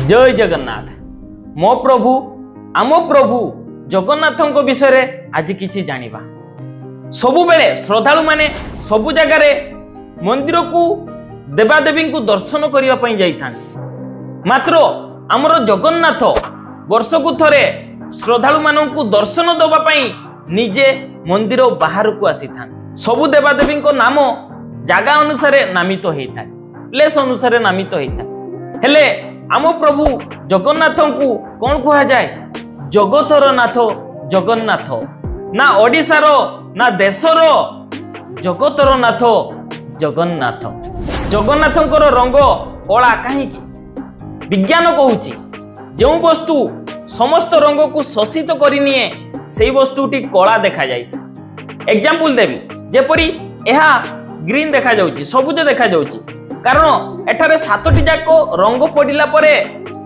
जय जगन्नाथ। मो प्रभु आम प्रभु जगन्नाथ विषय आज किछि जानिबा। सबु बेले श्रद्धालु माने सबु जगार मंदिर को देवादेवी को दर्शन करने पई जाइथान। मात्र आमर जगन्नाथ वर्ष को थरे श्रद्धालु मानन को दर्शन दबा पई निजे मंदिर बाहर को आसीथान। सबु देवादेवी को नाम जागा अनुसार नामित होता है, प्लेस अनुसार नामित होता है। हेले आम प्रभु जगन्नाथ को कौन कहा जाए? जगतर नाथ जगन्नाथ। ना ओडिशार ना देशर जगतर नाथ जगन्नाथ। जगन्नाथंकर रंग कला कहीं? विज्ञान कहूची जो वस्तु समस्त रंग को शोषित करनिए से वस्तुटी कला देखा जाए। एग्जांपल देवी जेपरी यह ग्रीन देखा जाउची, सबुज देखा जाउची, कारण एठारे सातटी जाक रंग पड़िला परे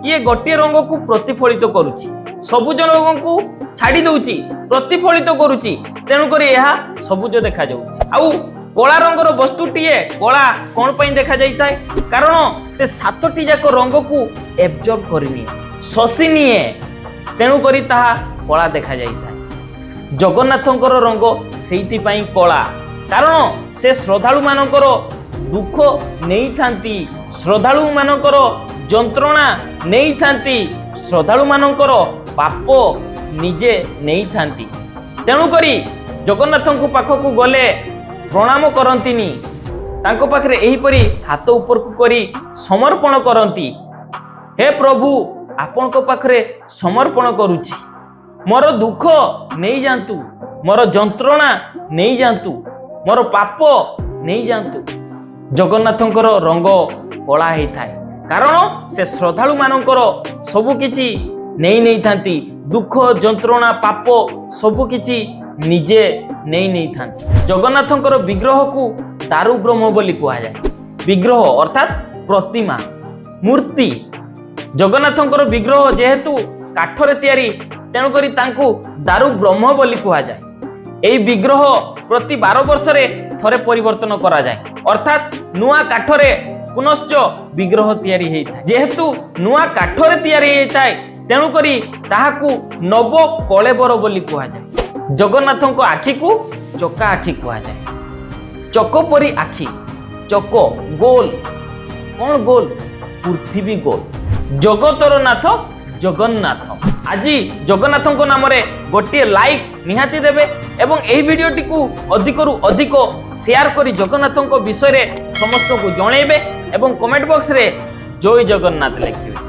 ये गोटे रंग को प्रतिफलित करुची, सबुज रंग को छाड़ी दउची, प्रतिफलित करुची, तेणु करी यह सबुज देखा जाउची। आउ कला रंगर वस्तुटीए कला कोन पई देखा जाइताय? कारण से सातटी जाक रंग को एब्जॉर्ब करनिए, शोषिनिए, तेणु करी ताहा कला देखा जाइताय। जगन्नाथंकर रंग सेइति पई कला, कारण से श्रद्धालु मानकर दुख नहीं थांती, श्रद्धालु मानकर जंत्रणा नहीं थांती, श्रद्धालु मानकर पाप निजे नहीं थांती। तेणु करी जगन्नाथ को पाख को गले प्रणाम करंतिनी, तांको पाखरे एही परी हाथ ऊपर को करी समर्पण करंती। हे प्रभु आपन को पाखरे समर्पण करूची, मोर दुख नहीं जानतु, मोर जंत्रणा नहीं जानतु, मोर पाप नहीं जानतु। जगन्नाथंकर रंग कला होता है, कारण से श्रद्धालु मानकर सबु किछि नहीं थांती, दुख जंत्रणा पाप सबु किछि निजे नहीं थांती। जगन्नाथंकर विग्रह को दारु ब्रह्म बोली कहा जाए। विग्रह अर्थात प्रतिमा मूर्ति। जगन्नाथंकर विग्रह जेहेतु काठरे तैयारी, तेणु करी तांको दारु ब्रह्म बोली कहा जाए। एई विग्रह प्रति 12 वर्ष रे थरे परिवर्तन करा जाए, अर्थात नुआ काठरे पुनश्च विग्रह तैयारी हेता। जेहेतु नुआ काठरे तैयारी हेताय, तेणु करी ताहाकू नव कलेबर बोली कहा जाए। जगन्नाथंको आखि को चका आखि कहा जाए। चको परी आखि, चको गोल, कौन गोल? पृथ्वी गोल। जगतर नाथ जगन्नाथ। आज जगन्नाथ नाम रे गोटे लाइक निहाती देबे एवं एही वीडियोटी को अधिक रु अधिक शेयर करी जगन्नाथ विषय रे समस्त को जणेबे एवं कमेंट बॉक्स रे जय जगन्नाथ लिखिबे।